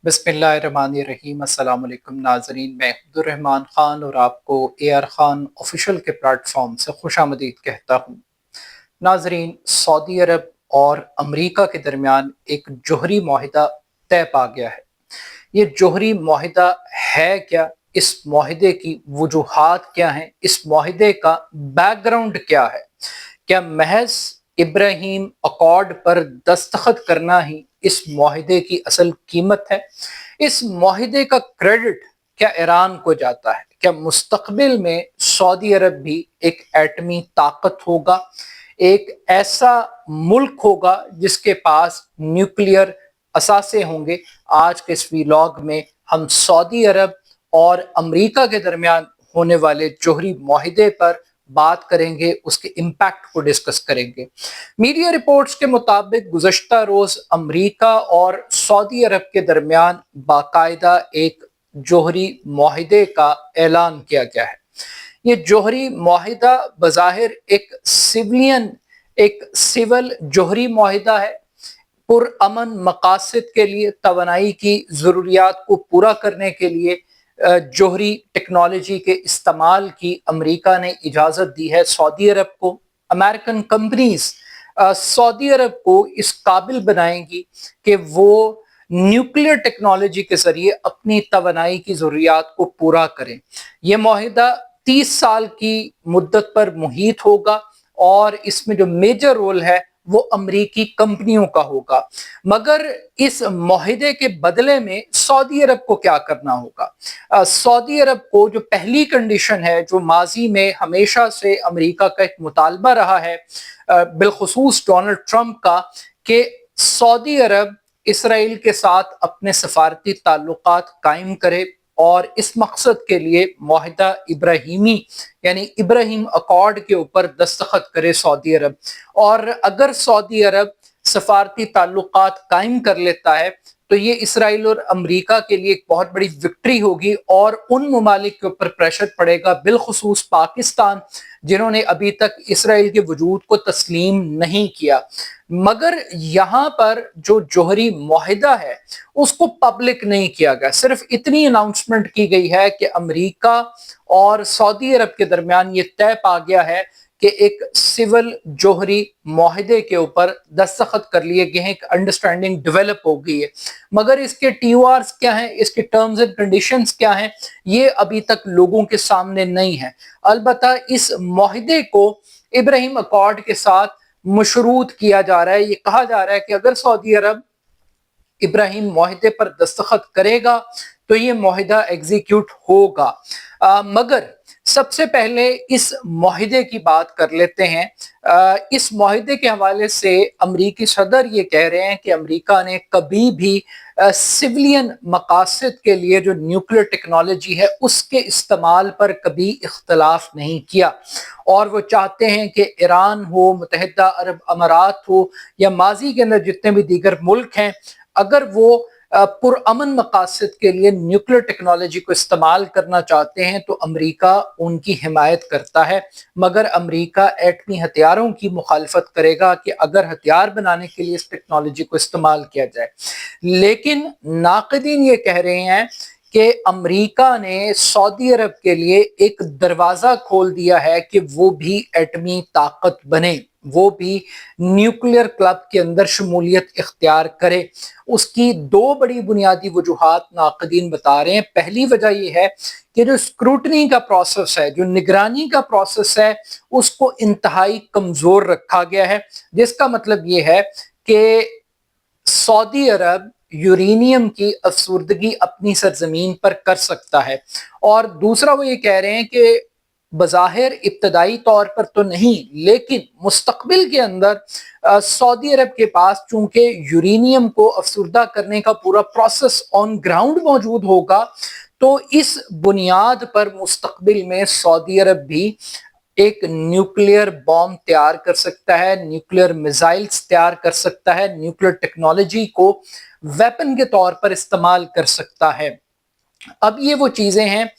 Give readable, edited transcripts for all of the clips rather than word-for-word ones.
बिस्मिल्लाहिर्रहमानिर्रहीम। अस्सलाम वालेकुम नाज़रीन, मैं अब्दुर्रहमान ख़ान और आपको AR ख़ान ऑफिशियल के प्लेटफॉर्म से खुशामदीद कहता हूँ। नाज़रीन, सऊदी अरब और अमरीका के दरमियान एक जोहरी माहिदा तय पा गया है। ये जोहरी माहिदा है क्या? इस माहिदे की वजूहात क्या हैं? इस माहिदे का बैकग्राउंड क्या है? क्या महज इब्राहीम अकॉर्ड पर दस्तखत करना ही इस माहिदे की असल कीमत है? इस माहिदे का क्रेडिट क्या ईरान को जाता है? क्या मुस्तकबिल में सऊदी अरब भी एक एटमी ताकत होगा, एक ऐसा मुल्क होगा जिसके पास न्यूक्लियर असासे होंगे? आज के इस वीलॉग में हम सऊदी अरब और अमरीका के दरमियान होने वाले जोहरी माहिदे पर बात करेंगे, उसके इम्पैक्ट को डिस्कस करेंगे। मीडिया रिपोर्ट्स के मुताबिक गुज़श्ता रोज अमरीका और सऊदी अरब के दरमियान बाकायदा एक जोहरी माहिदे का ऐलान किया गया है। ये जोहरी माहिदा बज़ाहिर एक सिविल जोहरी माहिदा है। पुरअमन मकासद के लिए, तवानाई की ज़रूरियात को पूरा करने के लिए जोहरी टेक्नोलॉजी के इस्तेमाल की अमेरिका ने इजाज़त दी है सऊदी अरब को। अमेरिकन कंपनीज सऊदी अरब को इस काबिल बनाएंगी कि वो न्यूक्लियर टेक्नोलॉजी के जरिए अपनी तवानाई की ज़रूरियात को पूरा करें। यह माहिदा 30 साल की मुद्दत पर मुहित होगा और इसमें जो मेजर रोल है वो अमरीकी कंपनियों का होगा। मगर इस माहिदे के बदले में सऊदी अरब को क्या करना होगा? सऊदी अरब को जो पहली कंडीशन है, जो माजी में हमेशा से अमरीका का एक मुतालबा रहा है, बिलखुसूस डोनाल्ड ट्रंप का, कि सऊदी अरब इसराइल के साथ अपने सफारती ताल्लुकात कायम करे और इस मकसद के लिए माहिदा इब्राहीमी यानी इब्राहीम अकॉर्ड के ऊपर दस्तखत करे सऊदी अरब। और अगर सऊदी अरब सफारती ताल्लुकात कायम कर लेता है तो ये इसराइल और अमरीका के लिए एक बहुत बड़ी विक्ट्री होगी और उन ममालिक के ऊपर प्रेशर पड़ेगा, बिलखुसूस पाकिस्तान, जिन्होंने अभी तक इसराइल के वजूद को तस्लीम नहीं किया। मगर यहाँ पर जो जोहरी माहिदा है उसको पब्लिक नहीं किया गया, सिर्फ इतनी अनाउंसमेंट की गई है कि अमरीका और सऊदी अरब के दरमियान ये तय पा गया है कि एक सिविल जोहरी माहिदे के ऊपर दस्तखत कर लिए गए हैं, एक अंडरस्टैंडिंग डेवलप हो गई है। मगर इसके TORs क्या हैं, इसके टर्म्स एंड कंडीशंस क्या हैं, ये अभी तक लोगों के सामने नहीं है। अलबत्ता इस माहिदे को इब्राहीम अकॉर्ड के साथ मशरूत किया जा रहा है। ये कहा जा रहा है कि अगर सऊदी अरब इब्राहीम माहिदे पर दस्तखत करेगा तो ये माहिदा एग्जीक्यूट होगा। मगर सबसे पहले इस माहिदे की बात कर लेते हैं। इस माहिदे के हवाले से अमरीकी सदर ये कह रहे हैं कि अमरीका ने कभी भी सिविलियन मकासद के लिए जो न्यूक्लियर टेक्नोलॉजी है उसके इस्तेमाल पर कभी इख्तलाफ नहीं किया और वो चाहते हैं कि ईरान हो, मुत्तहिदा अरब अमारात हो या माजी के अंदर जितने भी दीगर मुल्क हैं, अगर वो पुरअमन मकासद के लिए न्यूक्लियर टेक्नोलॉजी को इस्तेमाल करना चाहते हैं तो अमरीका उनकी हिमायत करता है। मगर अमरीका एटमी हथियारों की मुखालफत करेगा कि अगर हथियार बनाने के लिए इस टेक्नोलॉजी को इस्तेमाल किया जाए। लेकिन नाक़दीन ये कह रहे हैं कि अमरीका ने सऊदी अरब के लिए एक दरवाज़ा खोल दिया है कि वो भी एटमी ताकत बने, वो भी न्यूक्लियर क्लब के अंदर शमूलियत इख्तियार करे। उसकी दो बड़ी बुनियादी वजूहात नाक़दीन बता रहे हैं। पहली वजह यह है कि जो स्क्रूटनी का प्रोसेस है, जो निगरानी का प्रोसेस है, उसको इंतहाई कमज़ोर रखा गया है, जिसका मतलब ये है कि सऊदी अरब यूरेनियम की अफसुर्दगी अपनी सरजमीन पर कर सकता है। और दूसरा वो ये कह रहे हैं कि बज़ाहिर इब्तदाई तौर पर तो नहीं, लेकिन मुस्तकबिल के अंदर सऊदी अरब के पास चूंकि यूरेनियम को अफसुर्दा करने का पूरा प्रोसेस ऑन ग्राउंड मौजूद होगा, तो इस बुनियाद पर मुस्तकबिल में सऊदी अरब भी एक न्यूक्लियर बॉम्ब तैयार कर सकता है, न्यूक्लियर मिसाइल्स तैयार कर सकता है, न्यूक्लियर टेक्नोलॉजी को वेपन के तौर पर इस्तेमाल कर सकता है। अब ये वो चीजें हैं,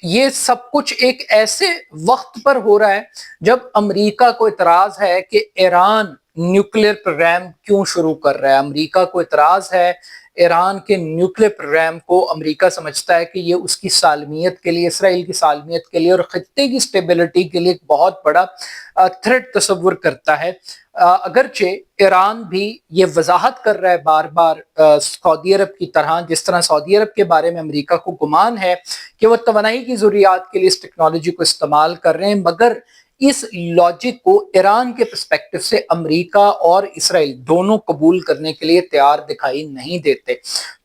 ये सब कुछ एक ऐसे वक्त पर हो रहा है जब अमेरिका को इतराज है कि ईरान न्यूक्लियर प्रोग्राम क्यों शुरू कर रहा है? अमेरिका को इतराज है ईरान के न्यूक्लियर प्रोग्राम को। अमेरिका समझता है कि ये उसकी सालमियत के लिए, इसराइल की सालमियत के लिए और खत्ते की स्टेबिलिटी के लिए एक बहुत बड़ा थ्रेट तस्वुर करता है। अगरचे ईरान भी ये वजाहत कर रहा है बार बार सऊदी अरब की तरह, जिस तरह सऊदी अरब के बारे में अमेरिका को गुमान है कि वो तवानाई की ज़रूरियात के लिए इस टेक्नोलॉजी को इस्तेमाल कर रहे हैं, मगर इस लॉजिक को ईरान के पर्सपेक्टिव से अमेरिका और इसराइल दोनों कबूल करने के लिए तैयार दिखाई नहीं देते।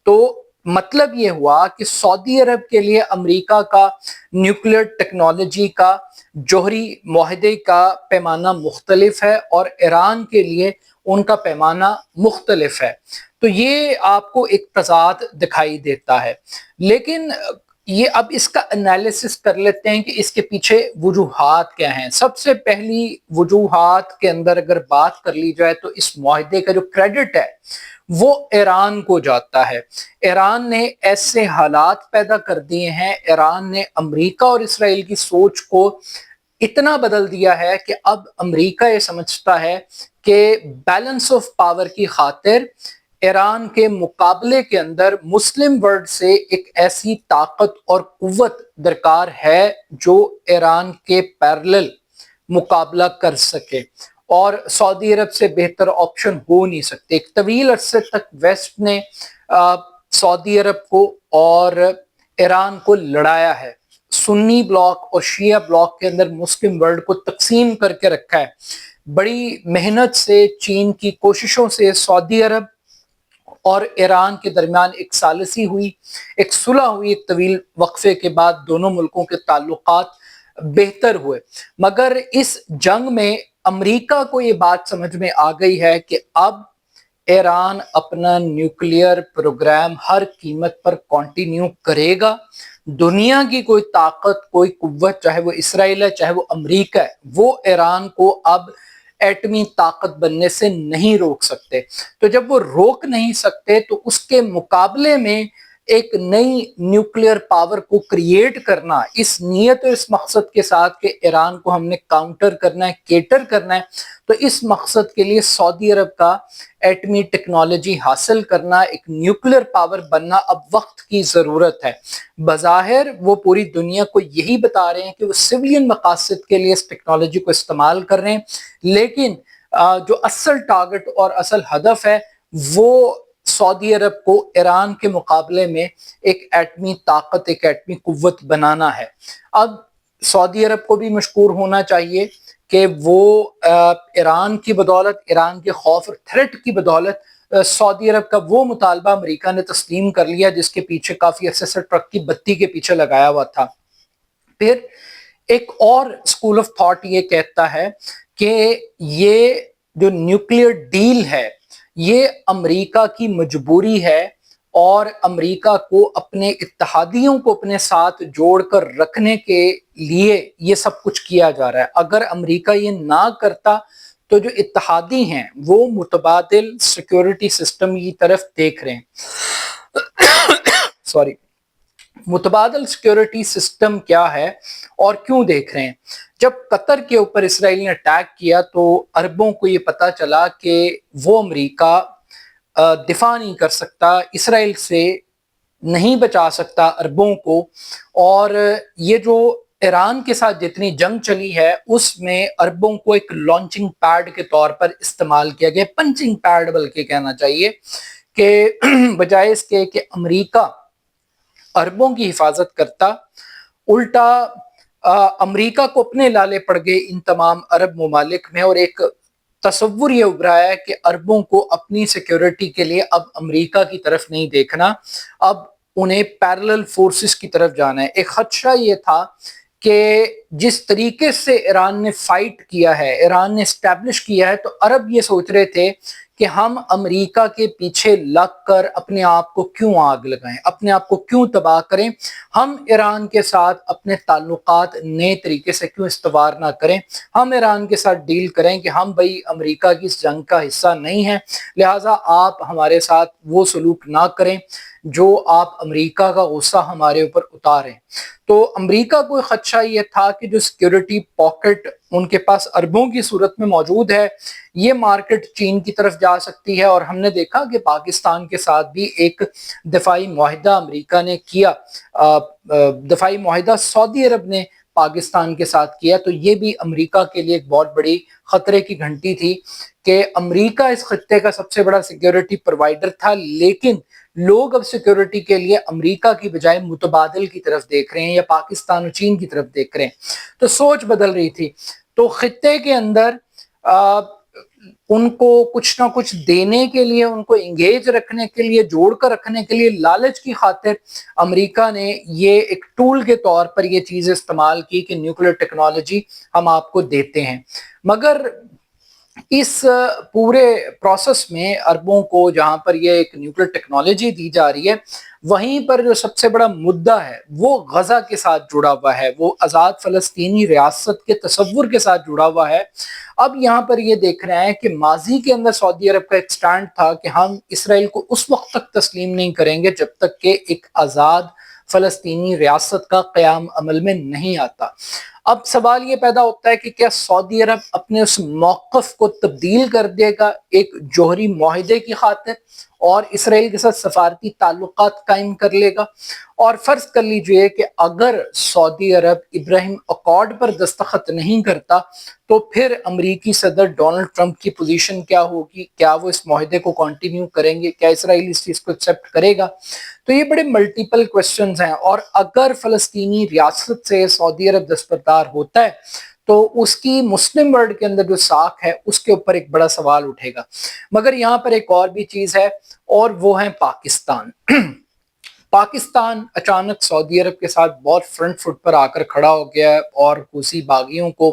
तो मतलब ये हुआ कि सऊदी अरब के लिए अमेरिका का न्यूक्लियर टेक्नोलॉजी का जोहरी मुआहदे का पैमाना मुख्तलिफ है और ईरान के लिए उनका पैमाना मुख्तलिफ है। तो ये आपको एक तजाद दिखाई देता है। लेकिन ये अब इसका एनालिसिस कर लेते हैं कि इसके पीछे वजूहात क्या हैं। सबसे पहली वजूहात के अंदर अगर बात कर ली जाए तो इस मुआहदे का जो क्रेडिट है वो ईरान को जाता है। ईरान ने ऐसे हालात पैदा कर दिए हैं, ईरान ने अमेरिका और इसराइल की सोच को इतना बदल दिया है कि अब अमेरिका ये समझता है कि बैलेंस ऑफ पावर की खातिर ईरान के मुकाबले के अंदर मुस्लिम वर्ल्ड से एक ऐसी ताकत और कुव्वत दरकार है जो ईरान के पैरेलल मुकाबला कर सके, और सऊदी अरब से बेहतर ऑप्शन हो नहीं सकते। एक तवील अरसे तक वेस्ट ने सऊदी अरब को और ईरान को लड़ाया है, सुन्नी ब्लॉक और शिया ब्लॉक के अंदर मुस्लिम वर्ल्ड को तकसीम करके रखा है। बड़ी मेहनत से, चीन की कोशिशों से सऊदी अरब और ईरान के दरमियान एक सालिसी हुई, एक सुलह हुई। एक तवील वक्फे के बाद दोनों मुल्कों के ताल्लुकात बेहतर हुए, मगर इस जंग में अमेरिका को ये बात समझ में आ गई है कि अब ईरान अपना न्यूक्लियर प्रोग्राम हर कीमत पर कंटिन्यू करेगा। दुनिया की कोई ताकत, कोई कुव्वत, चाहे वो इसराइल है चाहे वो अमेरिका है, वो ईरान को अब एटमी ताकत बनने से नहीं रोक सकते। तो जब वो रोक नहीं सकते तो उसके मुकाबले में एक नई न्यूक्लियर पावर को क्रिएट करना, इस नीयत और इस मकसद के साथ कि ईरान को हमने काउंटर करना है, केटर करना है, तो इस मकसद के लिए सऊदी अरब का एटमी टेक्नोलॉजी हासिल करना, एक न्यूक्लियर पावर बनना अब वक्त की जरूरत है। बज़ाहिर वो पूरी दुनिया को यही बता रहे हैं कि वो सिविलियन मकासद के लिए इस टेक्नोलॉजी को इस्तेमाल कर रहे हैं, लेकिन जो असल टारगेट और असल हदफ है वो सऊदी अरब को ईरान के मुकाबले में एक एटमी ताकत, एक एटमी कुव्वत बनाना है। अब सऊदी अरब को भी मशकूर होना चाहिए कि वो ईरान की बदौलत, ईरान के खौफ और थ्रेट की बदौलत सऊदी अरब का वो मुतालबा अमेरिका ने तस्लीम कर लिया जिसके पीछे काफी अरसे से ट्रक की बत्ती के पीछे लगाया हुआ था। फिर एक और स्कूल ऑफ थॉट ये कहता है कि ये जो न्यूक्लियर डील है ये अमेरिका की मजबूरी है और अमेरिका को अपने इत्तेहादियों को अपने साथ जोड़कर रखने के लिए ये सब कुछ किया जा रहा है। अगर अमेरिका ये ना करता तो जो इत्तेहादी हैं वो मुतबादिल सिक्योरिटी सिस्टम की तरफ देख रहे हैं। सॉरी, मुतबादल सिक्योरिटी सिस्टम क्या है और क्यों देख रहे हैं? जब कतर के ऊपर इसराइल ने अटैक किया तो अरबों को ये पता चला कि वो अमेरिका दिफा नहीं कर सकता, इसराइल से नहीं बचा सकता अरबों को, और ये जो ईरान के साथ जितनी जंग चली है उसमें अरबों को एक लॉन्चिंग पैड के तौर पर इस्तेमाल किया गया, पंचिंग पैड बल्कि कहना चाहिए, कि बजाय इसके कि अमेरिका अरबों की हिफाजत करता, उल्टा अमेरिका को अपने लाले पड़ गए इन तमाम अरब ममालिक में, और एक तस्वुर ये उभरा है कि अरबों को अपनी सिक्योरिटी के लिए अब अमेरिका की तरफ नहीं देखना, अब उन्हें पैरेलल फोर्सेस की तरफ जाना है। एक खदशा ये था कि जिस तरीके से ईरान ने फाइट किया है, ईरान ने एस्टैब्लिश किया है, तो अरब ये सोच रहे थे कि हम अमेरिका के पीछे लगकर अपने आप को क्यों आग लगाएं, अपने आप को क्यों तबाह करें, हम ईरान के साथ अपने ताल्लुकात नए तरीके से क्यों इस्तवार ना करें, हम ईरान के साथ डील करें कि हम भाई अमेरिका की इस जंग का हिस्सा नहीं है, लिहाजा आप हमारे साथ वो सलूक ना करें जो आप अमेरिका का गुस्सा हमारे ऊपर उतारें। तो अमेरिका को खदशा ये था कि जो सिक्योरिटी पॉकेट उनके पास अरबों की सूरत में मौजूद है, ये मार्केट चीन की तरफ जा सकती है। और हमने देखा कि पाकिस्तान के साथ भी एक दफाई मुआहिदा अमेरिका ने किया, दफाई मुआहिदा सऊदी अरब ने पाकिस्तान के साथ किया। तो ये भी अमेरिका के लिए एक बहुत बड़ी खतरे की घंटी थी कि अमेरिका इस खत्ते का सबसे बड़ा सिक्योरिटी प्रोवाइडर था, लेकिन लोग अब सिक्योरिटी के लिए अमेरिका की बजाय मुतबादिल की तरफ देख रहे हैं या पाकिस्तान और चीन की तरफ देख रहे हैं। तो सोच बदल रही थी। तो खत्ते के अंदर उनको कुछ ना कुछ देने के लिए, उनको इंगेज रखने के लिए, जोड़कर रखने के लिए, लालच की खातिर अमेरिका ने ये एक टूल के तौर पर ये चीज इस्तेमाल की कि न्यूक्लियर टेक्नोलॉजी हम आपको देते हैं। मगर इस पूरे प्रोसेस में अरबों को जहां पर ये एक न्यूक्लियर टेक्नोलॉजी दी जा रही है, वहीं पर जो सबसे बड़ा मुद्दा है वो गजा के साथ जुड़ा हुआ है, वो आज़ाद फलस्तीनी रियासत के तस्वुर के साथ जुड़ा हुआ है। अब यहाँ पर ये देख रहे हैं कि माजी के अंदर सऊदी अरब का एक स्टैंड था कि हम इसराइल को उस वक्त तक तस्लीम नहीं करेंगे जब तक कि एक आज़ाद फलस्तीनी रियासत का क़याम अमल में नहीं आता। अब सवाल ये पैदा होता है कि क्या सऊदी अरब अपने उस मौक़िफ़ को तब्दील कर देगा एक जोहरी मुआहिदे की खातिर और इसराइल के साथ सफारती ताल्लुकात कायम कर लेगा। और फर्ज कर लीजिए कि अगर सऊदी अरब इब्राहिम अकॉर्ड पर दस्तखत नहीं करता तो फिर अमरीकी सदर डोनाल्ड ट्रंप की पोजीशन क्या होगी, क्या वो इस मुआहिदे को कंटिन्यू करेंगे, क्या इसराइल इस चीज को एक्सेप्ट करेगा। तो ये बड़े मल्टीपल क्वेश्चंस हैं। और अगर फलस्तीनी रियासत से सऊदी अरब दस्तबरदार होता है तो उसकी मुस्लिम वर्ल्ड के अंदर जो साख है उसके ऊपर एक बड़ा सवाल उठेगा। मगर यहाँ पर एक और भी चीज है और वो है पाकिस्तान। पाकिस्तान अचानक सऊदी अरब के साथ बहुत फ्रंट फुट पर आकर खड़ा हो गया है और हूसी बागियों को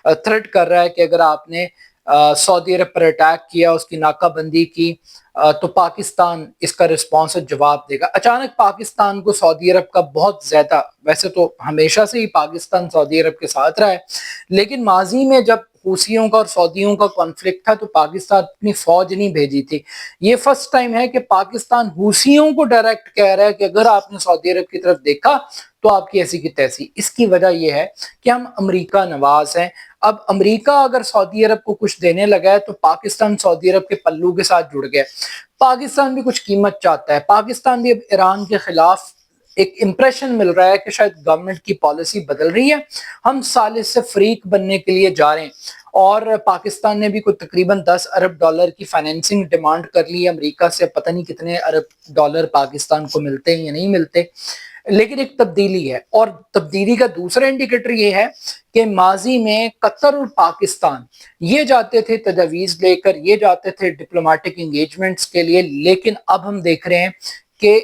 थ्रेट कर रहा है कि अगर आपने सऊदी अरब पर अटैक किया, उसकी नाकाबंदी की, तो पाकिस्तान इसका रिस्पॉन्सिव जवाब देगा। अचानक पाकिस्तान को सऊदी अरब का बहुत ज्यादा, वैसे तो हमेशा से ही पाकिस्तान सऊदी अरब के साथ रहा है, लेकिन माजी में जब हूसियों का और सऊदियों का कॉन्फ्लिक्ट था तो पाकिस्तान अपनी फौज नहीं भेजी थी। ये फर्स्ट टाइम है कि पाकिस्तान हूसियों को डायरेक्ट कह रहा है कि अगर आपने सऊदी अरब की तरफ देखा तो आपकी ऐसी की तैसी। इसकी वजह यह है कि हम अमेरिका नवाज हैं। अब अमेरिका अगर सऊदी अरब को कुछ देने लगा है तो पाकिस्तान सऊदी अरब के पल्लू के साथ जुड़ गया। पाकिस्तान भी कुछ कीमत चाहता है। पाकिस्तान भी अब ईरान के खिलाफ एक इंप्रेशन मिल रहा है कि शायद गवर्नमेंट की पॉलिसी बदल रही है, हम सालिस से फ्रीक बनने के लिए जा रहे हैं। और पाकिस्तान ने भी कोई तकरीबन 10 अरब डॉलर की फाइनेंसिंग डिमांड कर ली है अमेरिका से। पता नहीं कितने अरब डॉलर पाकिस्तान को मिलते हैं या नहीं मिलते, लेकिन एक तब्दीली है। और तब्दीली का दूसरा इंडिकेटर ये है कि माजी में कतर और पाकिस्तान ये जाते थे तजवीज़ लेकर, ये जाते थे डिप्लोमेटिक एंगेजमेंट्स के लिए, लेकिन अब हम देख रहे हैं कि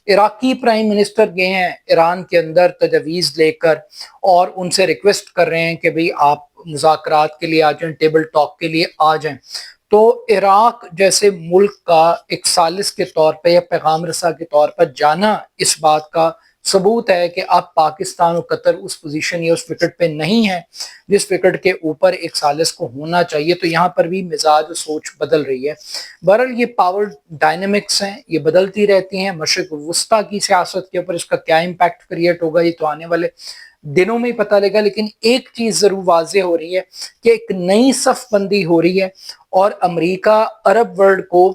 इराकी प्राइम मिनिस्टर गए हैं ईरान के अंदर तजवीज़ लेकर और उनसे रिक्वेस्ट कर रहे हैं कि भाई आप मुज़ाकरात के लिए आ जाएं, टेबल टॉक के लिए आ जाएं। तो इराक जैसे मुल्क का एक सालिस के तौर पर या पैगाम रसा के तौर पर जाना इस बात का सबूत है कि अब पाकिस्तान और कतर उस पोजीशन या उस विकेट पे नहीं है जिस विकेट के ऊपर एक सालिस को होना चाहिए। तो यहाँ पर भी मिजाज और सोच बदल रही है। बहरहाल ये पावर डायनेमिक्स हैं, ये बदलती रहती हैं। मशरिक वस्ता की सियासत के ऊपर इसका क्या इम्पैक्ट क्रिएट होगा ये तो आने वाले दिनों में ही पता लगेगा। लेकिन एक चीज जरूर वाजे हो रही है कि एक नई सफबंदी हो रही है और अमेरिका अरब वर्ल्ड को,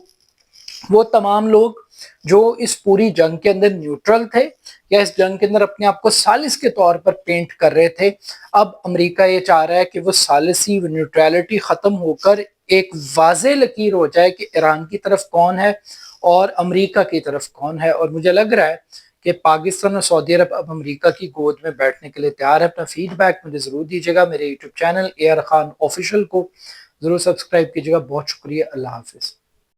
वो तमाम लोग जो इस पूरी जंग के अंदर न्यूट्रल थे या इस जंग के अंदर अपने आप को सालिस के तौर पर पेंट कर रहे थे, अब अमेरिका ये चाह रहा है कि वो सालिसी न्यूट्रलिटी खत्म होकर एक वाजे लकीर हो जाए कि ईरान की तरफ कौन है और अमेरिका की तरफ कौन है। और मुझे लग रहा है कि पाकिस्तान और सऊदी अरब अब अमेरिका की गोद में बैठने के लिए तैयार है। अपना फीडबैक मुझे ज़रूर दीजिएगा। मेरे YouTube channel AR Khan official को ज़रूर सब्सक्राइब कीजिएगा। बहुत शुक्रिया। अल्लाह हाफिज़।